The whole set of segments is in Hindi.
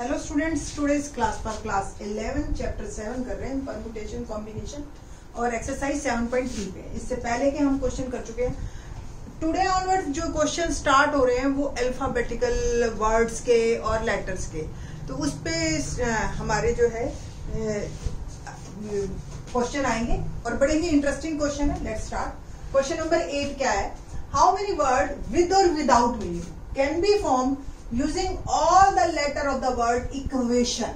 हेलो स्टूडेंट्स, टुडेज क्लास पर क्लास 11 चैप्टर 7 कर रहे हैं, परम्यूटेशन कॉम्बिनेशन और एक्सरसाइज 7.3 पे। इससे पहले के हम क्वेश्चन कर चुके हैं। टुडे ऑनवर्ड जो क्वेश्चन स्टार्ट हो रहे हैं वो अल्फाबेटिकल वर्ड्स के और लेटर्स के, तो उस पे हमारे जो है क्वेश्चन आएंगे और बड़े ही इंटरेस्टिंग क्वेश्चन है। Let's start. क्वेश्चन नंबर 8 क्या है? हाउ मेनी वर्ड विद और without meaning can be form using all the letter of the word equation.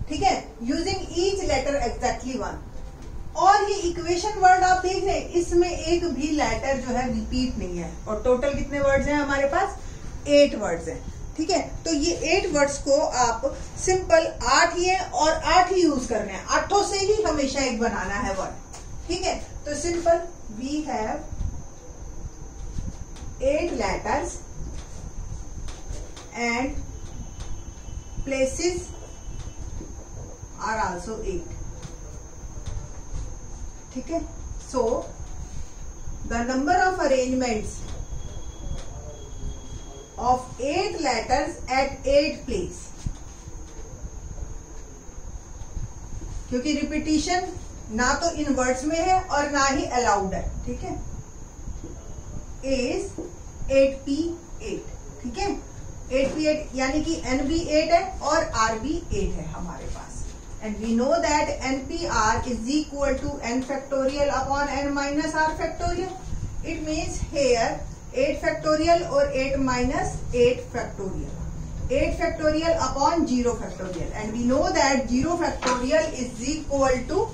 ठीक है, using each letter exactly one. और ये इक्वेशन वर्ड आप देख रहे हैं, इसमें एक भी लेटर जो है रिपीट नहीं है। और टोटल कितने वर्ड्स हैं हमारे पास? 8 वर्ड्स हैं। ठीक है, तो ये 8 वर्ड्स को आप सिंपल 8 ही है और 8 ही यूज करने हैं। 8 से ही हमेशा एक बनाना है वर्ड। ठीक है, तो simple we have 8 letters and places are also 8. ठीक है, so the number of arrangements of 8 letters at 8 place, क्योंकि रिपीटिशन ना तो इन वर्ड्स में है और ना ही अलाउड है। ठीक है, is 8p8। ठीक है, 8p8 यानी कि n भी 8 है और r भी 8 है हमारे पास। And we know that npr is equal to n factorial upon n minus r factorial. It means here 8 factorial और 8 minus 8 factorial, 8 factorial upon 0 factorial. And we know that 0 factorial is equal to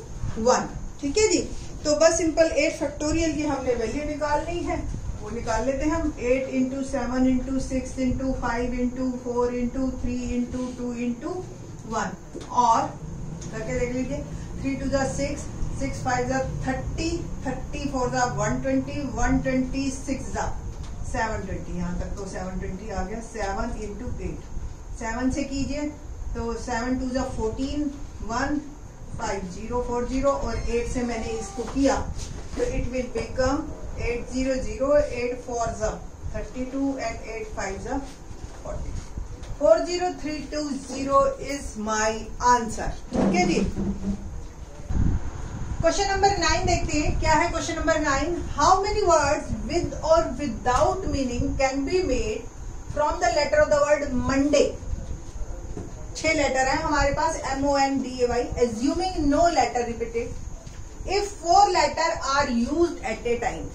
1। ठीक है जी, तो बस सिंपल 8 फैक्टोरियल की हमने वैल्यू निकालनी है, वो निकाल लेते हैं हम। 8 into 7 into 6 into 5 into 4 into 3 into 2 into 1 और करके देख लीजिए। 3 two the 6, 6 5 the 30, 30 4 the 120, 120 6 the 720। यहाँ तक तो 720 आ गया। 7 इंटू 8, 7 से कीजिए तो 7 टू द 14, 1 5 0 4 0 और 8 से मैंने इसको किया तो it will become 8 0 0, 8 4 32 and 8 5 40। 40320 is my answer। ठीक है जी, क्वेश्चन नंबर 9 देखते हैं। क्या है question number 9? How many words with और without meaning can be made from the letter of the word Monday. 6 letter है हमारे पास, MONDAY, assuming no letter repeated if 4 letter are used at a time।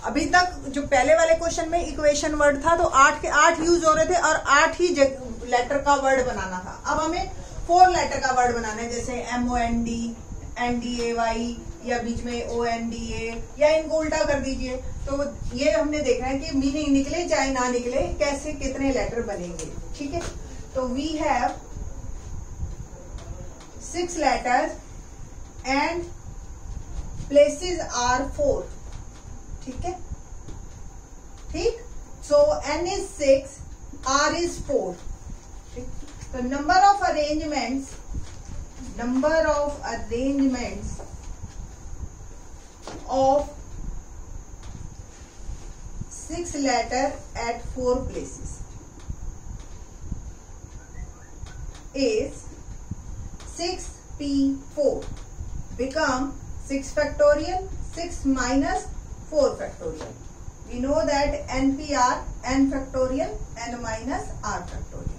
अभी तक जो पहले वाले क्वेश्चन में इक्वेशन वर्ड था तो 8 के 8 यूज हो रहे थे और 8 ही लेटर का वर्ड बनाना था। अब हमें 4 लेटर का वर्ड बनाना है, जैसे MOND, NDAY या बीच में ONDA या इनको उल्टा कर दीजिए। तो ये हमने देखना है कि मीनिंग निकले चाहे ना निकले, कैसे कितने लेटर बनेंगे। ठीक है, तो we have 6 letters and places are 4। ठीक है, ठीक, सो n is 6, r is 4। ठीक, तो number of arrangements of 6 letter at 4 places is 6p4 become 6 factorial, 6 minus 4 factorial। We know that NPR, n factorial, n minus r factorial।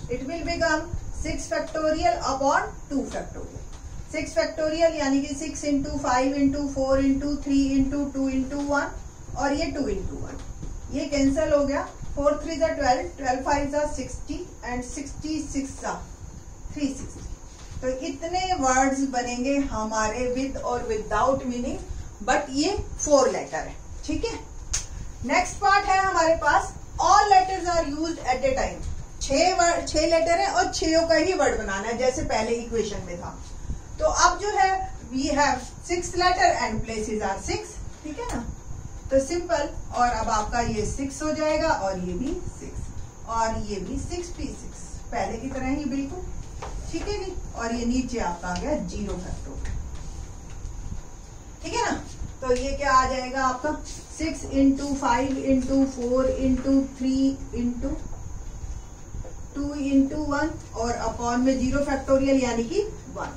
It will become 6 factorial upon 2 factorial। 6 factorial यानी कि 6 into 5 into 4 into 3 into 2 into 1 और ये 2 इंटू 1, ये कैंसिल हो गया। 4 3 ज़ा 12, 12 5 ज़ा 60 एंड 66 ज़ा 360। तो इतने वर्ड्स बनेंगे हमारे विद और विदाउट मीनिंग, बट ये 4 लेटर है। ठीक है, नेक्स्ट पार्ट है हमारे पास all letters are used at a time. 6 letter है और 6 का ही वर्ड बनाना है जैसे पहले इक्वेशन में था। तो अब जो है we have 6 letter and places are 6। ठीक है ना, तो सिंपल, और अब आपका ये 6 हो जाएगा और ये भी 6 और ये भी 6p6 पहले की तरह ही बिल्कुल। ठीक है जी, और ये नीचे आपका आ गया 0 फैक्टोरियल। ठीक है ना, तो ये क्या आ जाएगा आपका 6 into 5 into 4 into 3 into 2 into 1 और अपॉन में 0 फैक्टोरियल यानी कि 1,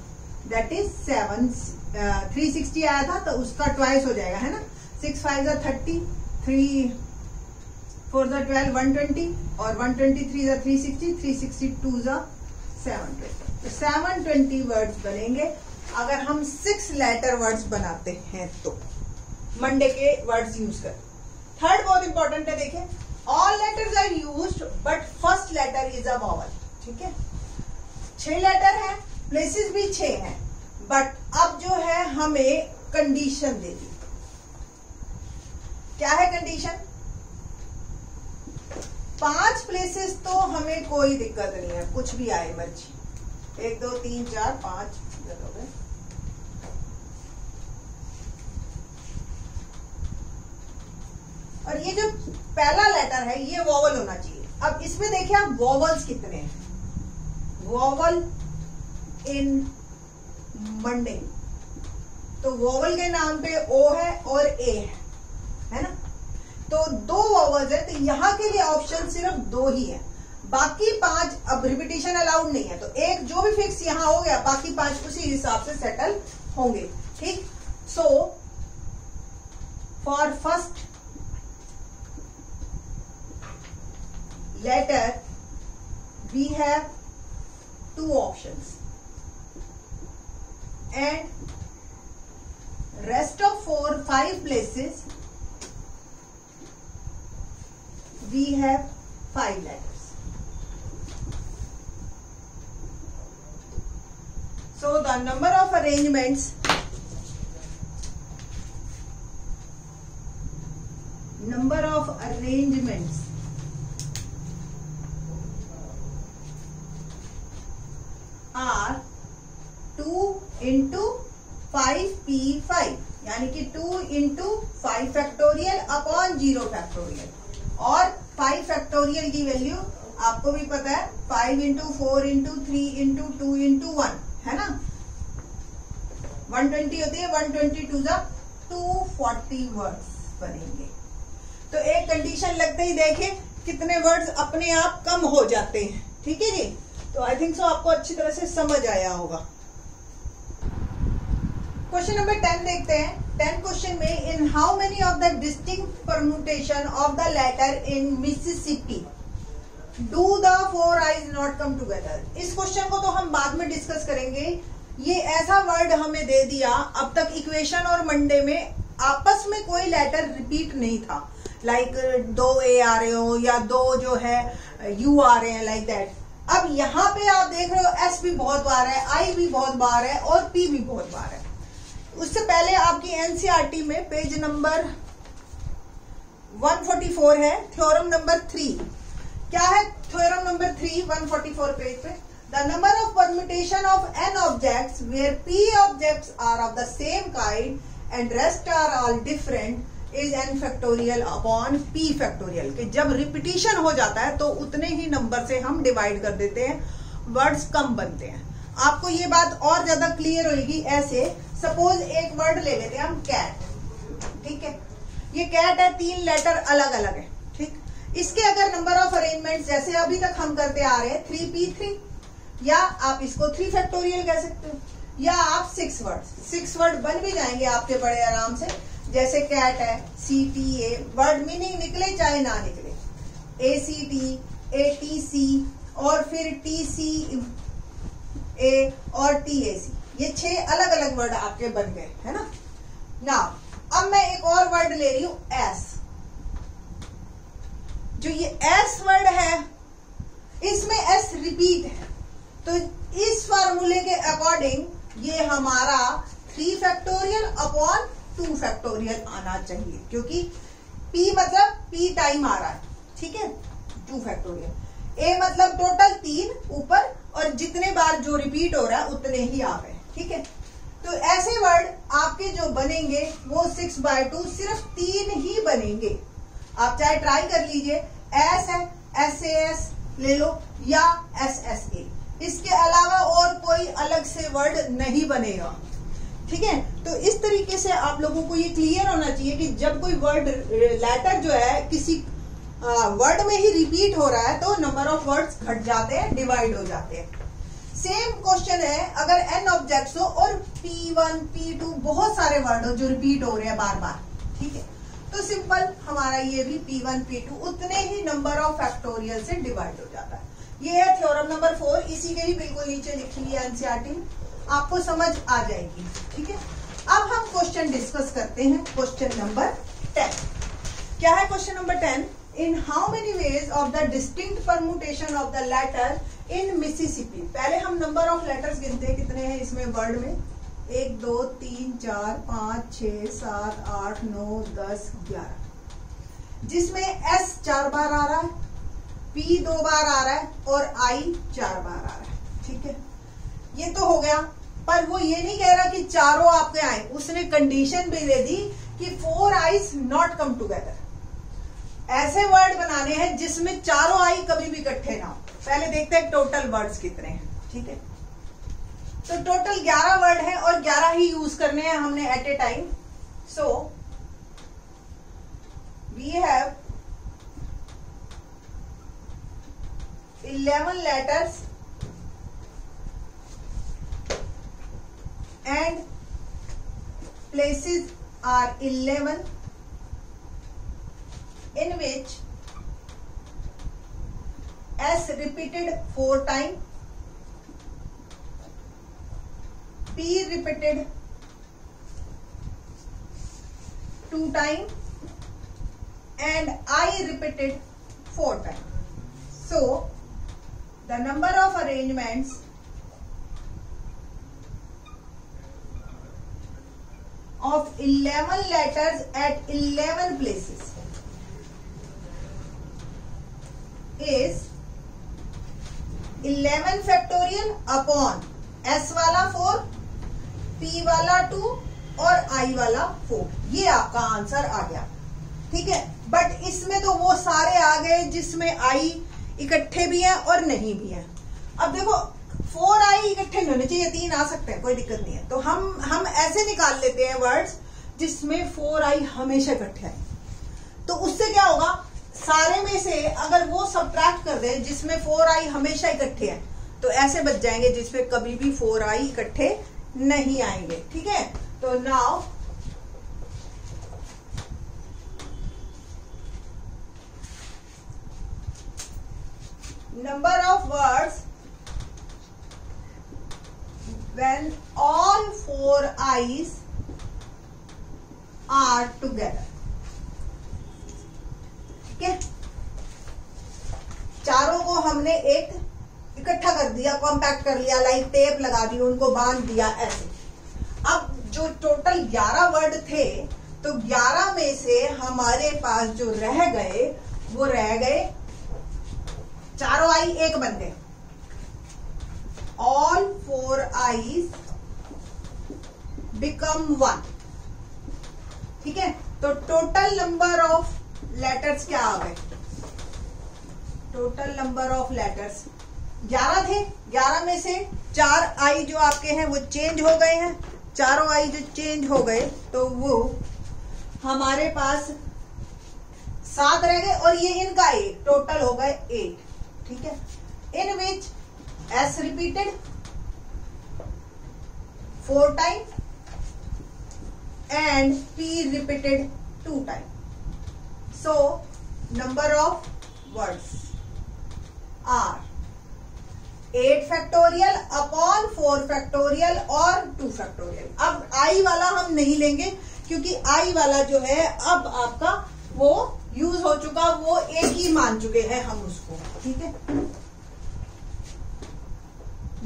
दैट इज 7। 360 आया था तो उसका ट्वाइस हो जाएगा, है ना। 6 5 30, 3 4 12, 120 और 123 360, 362 720। तो 720 वर्ड्स बनेंगे अगर हम 6 लेटर वर्ड्स बनाते हैं तो, मंडे के वर्ड्स यूज कर। थर्ड बहुत इंपॉर्टेंट है, देखें, all letters are used but first letter is a vowel. ठीक है, 6 लेटर है, प्लेसेस भी 6 हैं, बट अब जो है हमें कंडीशन दे दी। क्या है कंडीशन? 5 प्लेसेस तो हमें कोई दिक्कत नहीं है, कुछ भी आए मर्जी, 1 2 3 4 5 हो गए। और ये जो पहला लेटर है ये वॉवल होना चाहिए। अब इसमें देखिए आप वॉवल्स कितने हैं। वॉवल इन मंडे, तो वॉवल के नाम पे ओ है और ए है ना। तो 2 वॉवल्स है, तो यहाँ के लिए ऑप्शन सिर्फ 2 ही है, बाकी 5 अब रिपीटिशन अलाउड नहीं है। तो एक जो भी फिक्स यहाँ हो गया, बाकी 5 उसी हिसाब से सेटल होंगे। ठीक, so for first letter we have 2 options and rest of 5 places we have 5 letters. So the number of arrangements are 2 into 5p5 यानी कि 2 into 5 फैक्टोरियल अपॉन 0 फैक्टोरियल, और 5 फैक्टोरियल की वैल्यू आपको भी पता है, 5 into 4 into 3 into 2 into 1 है ना, 120 होती है, 122 240 वर्ड्स बनेंगे। तो एक कंडीशन लगते ही देखें कितने वर्ड्स अपने आप कम हो जाते हैं। ठीक है जी, तो आई थिंक सो आपको अच्छी तरह से समझ आया होगा। क्वेश्चन नंबर 10 देखते हैं। 10 क्वेश्चन में, in how many of the distinct permutation of the letter in Mississippi do the 4 I's not come together. इस क्वेश्चन को तो हम बाद में डिस्कस करेंगे। ये ऐसा वर्ड हमें दे दिया, अब तक इक्वेशन और मंडे में आपस में कोई लेटर रिपीट नहीं था, लाइक 2 ए आ रहे हो या 2 जो है यू आ रहे हैं, लाइक दैट। अब यहाँ पे आप देख रहे हो एस भी बहुत बार है, आई भी बहुत बार है और पी भी बहुत बार है। उससे पहले आपकी एनसीईआरटी में पेज नंबर 144 है, थ्योरम नंबर 3। क्या है थ्योरम नंबर 3 144 पेज पे? The number of permutation of n objects where p objects are of the same kind and rest are all different is n factorial upon p factorial. कि जब रिपीटिशन हो जाता है तो उतने ही नंबर से हम डिवाइड कर देते हैं, वर्ड्स कम बनते हैं। आपको ये बात और ज्यादा क्लियर होगी ऐसे। सपोज एक वर्ड ले लेते हैं हम, कैट। ठीक है, ये कैट है, 3 लेटर अलग अलग है। ठीक, इसके अगर नंबर ऑफ अरेंजमेंट जैसे अभी तक हम करते आ रहे हैं 3p3, या आप इसको 3 फैक्टोरियल कह सकते हो, या आप 6 वर्ड बन भी जाएंगे आपके बड़े आराम से। जैसे कैट है, CTA, वर्ड मीनिंग निकले चाहे ना निकले, ACT, ATC और फिर TCA और TAC, ये 6 अलग अलग वर्ड आपके बन गए, है ना। नाउ अब मैं एक और वर्ड ले रही हूं, S। जो ये S वर्ड है, इसमें S रिपीट है, तो इस फॉर्मूले के अकॉर्डिंग ये हमारा 3 फैक्टोरियल अपॉन 2 फैक्टोरियल आना चाहिए, क्योंकि P मतलब P टाइम आ रहा है। ठीक है, 2 फैक्टोरियल। A मतलब टोटल 3 ऊपर, और जितने बार जो रिपीट हो रहा है उतने ही आ गए। ठीक है, तो ऐसे वर्ड आपके जो बनेंगे वो 6/2 सिर्फ 3 ही बनेंगे। आप चाहे ट्राई कर लीजिए, S है, SAS ले लो या SSA, इसके अलावा और कोई अलग से वर्ड नहीं बनेगा। ठीक है, तो इस तरीके से आप लोगों को ये क्लियर होना चाहिए कि जब कोई वर्ड लेटर जो है किसी वर्ड में ही रिपीट हो रहा है तो नंबर ऑफ वर्ड्स घट जाते हैं, डिवाइड हो जाते हैं। सेम क्वेश्चन है अगर n ऑब्जेक्ट्स हो और P1 P2 बहुत सारे वर्ड हो जो रिपीट हो रहे हैं बार बार, ठीक है, तो सिंपल हमारा ये भी P1 P2 उतने ही नंबर ऑफ फैक्टोरियल से डिवाइड हो जाता है। ये है थ्योरम नंबर 4, इसी के ही बिल्कुल नीचे लिखी हुई एनसीईआरटी, आपको समझ आ जाएगी, ठीक है। अब हम क्वेश्चन डिस्कस करते हैं। क्वेश्चन नंबर 10 क्या है? Question number 10, in how many ways of the distinct permutation of the letter in Mississippi. पहले हम नंबर ऑफ लेटर्स गिनते हैं कितने हैं इसमें वर्ड में, 1 2 3 4 5 6 7 8 9 10 11, जिसमें S 4 बार आ रहा है, P 2 बार आ रहा है और I 4 बार आ रहा है, ठीक है। ये तो हो गया, पर वो ये नहीं कह रहा कि चारों आपके आए, उसने कंडीशन भी दे दी कि 4 आईज नॉट कम टुगेदर। ऐसे वर्ड बनाने हैं जिसमें चारों आई कभी भी इकट्ठे ना हो। पहले देखते हैं टोटल वर्ड्स कितने हैं, ठीक है। तो टोटल 11 वर्ड हैं और 11 ही यूज करने हैं हमने at a time. So we have 11 letters and places are 11 in which S repeated 4 times, P repeated 2 times and I repeated 4 times. So the number of arrangements of 11 letters at 11 places is 11 factorial upon S वाला 4, P वाला 2 और I वाला 4। ये आपका आंसर आ गया, ठीक है। बट इसमें तो वो सारे आ गए जिसमें I इकट्ठे भी हैं और नहीं भी हैं। अब देखो 4 I इकट्ठे नहीं होने चाहिए, 3 आ सकते हैं, कोई दिक्कत नहीं है। तो हम ऐसे निकाल लेते हैं वर्ड्स जिसमें 4 I हमेशा इकट्ठे आए। तो उससे क्या होगा, सारे में से अगर वो सब्ट्रैक्ट कर दे जिसमें 4 I हमेशा इकट्ठे हैं, तो ऐसे बच जाएंगे जिसमें कभी भी 4 I इकट्ठे नहीं आएंगे, ठीक है। तो now number of words when all 4 I's are together, ठीक है। चारों को हमने एक इकट्ठा कर दिया, कॉम्पैक्ट कर लिया, लाइक टेप लगा दी, उनको बांध दिया ऐसे। अब जो टोटल 11 वर्ड थे, तो 11 में से हमारे पास जो रह गए वो रह गए, चारों आई एक बन गए, ऑल 4 आईज बिकम 1, ठीक है। तो टोटल नंबर ऑफ लेटर्स क्या आ गए, टोटल नंबर ऑफ लेटर्स 11 थे, 11 में से 4 आई जो आपके हैं वो चेंज हो गए हैं, चारों आई जो चेंज हो गए तो वो हमारे पास 7 रह गए और ये इनका 1, टोटल हो गए 8, ठीक है। इन विच S repeated 4 time and P repeated 2 times. So number of words are 8 factorial upon 4 factorial और 2 factorial। अब I वाला हम नहीं लेंगे क्योंकि I वाला जो है अब आपका वो यूज हो चुका, वो एक ही मान चुके हैं हम उसको, ठीक है।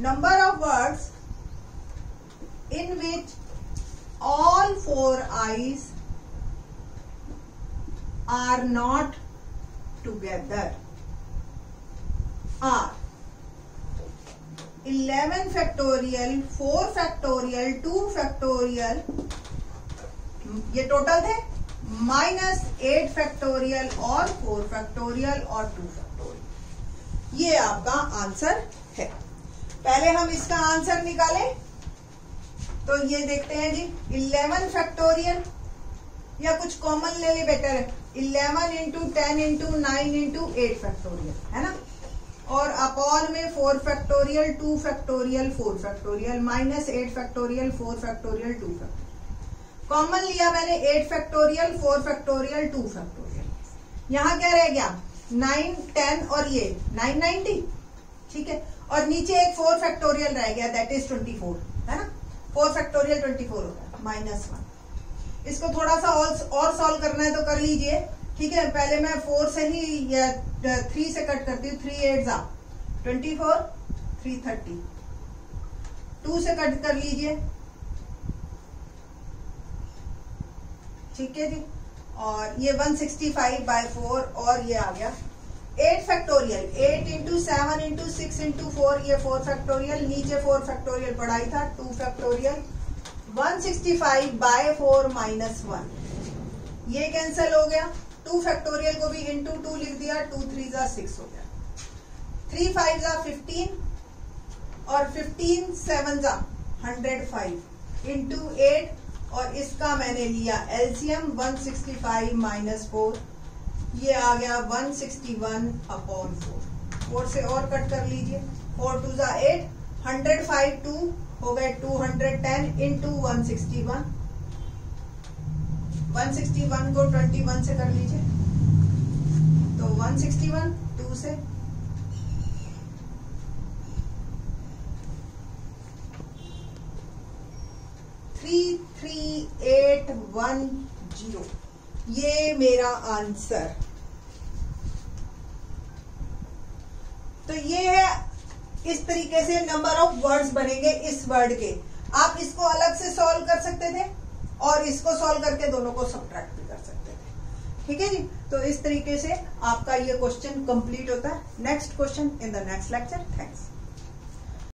Number of words in which all 4 I's are not together are 11 factorial, 4 factorial, 2 factorial, ये टोटल थे, माइनस 8 फैक्टोरियल और 4 फैक्टोरियल और 2 फैक्टोरियल। ये आपका आंसर है। पहले हम इसका आंसर निकालें तो ये देखते हैं जी, 11 फैक्टोरियल या कुछ कॉमन ले ले बेटर है, 11 इंटू 10 इंटू 9 इंटू 8 फैक्टोरियल, है ना, और अपॉन में 4 factorial 2 factorial 4 factorial minus 8 factorial 4 factorial 2 factorial. Common लिया मैंने 8 फैक्टोरियल 4 फैक्टोरियल 2 फैक्टोरियल। यहाँ क्या रह गया 9 10 और ये 990, ठीक है, और नीचे एक 4 फैक्टोरियल रह गया दैट इज 24, है ना, 4 फैक्टोरियल 24 होगा -1। इसको थोड़ा सा और सॉल्व करना है तो कर लीजिए, ठीक है। पहले मैं 4 से ही या 3 से कट करती हूँ, 3 8 24 3 30, 2 से कट कर लीजिए, ठीक है जी, और ये 165/4 और ये आ गया 8 फैक्टोरियल 8 इंटू 7 इंटू 6 इंटू 4, ये 4 फैक्टोरियल, नीचे 4 फैक्टोरियल पढ़ाई था 2 फैक्टोरियल 165/4 -1, ये कैंसिल हो गया। 2 फैक्टोरियल को भी इंटू 2 लिख दिया, 2 3 6 हो गया, 3 5 15 और 15 7 105 इंटू 8, और इसका मैंने लिया एलसीएम 165 -4, ये आ गया 161/4। 4 से और कट कर लीजिए, 4 2 8, 105 2 हो गए 210 इंटू 161, 161 को 21 से कर लीजिए, तो 161 2 से 33810, ये मेरा आंसर। तो ये है, इस तरीके से नंबर ऑफ वर्ड्स बनेंगे इस वर्ड के। आप इसको अलग से सॉल्व कर सकते थे और इसको सॉल्व करके दोनों को सब्ट्रैक्ट भी कर सकते थे, ठीक है जी। तो इस तरीके से आपका ये क्वेश्चन कंप्लीट होता है। Next question in the next lecture. Thanks.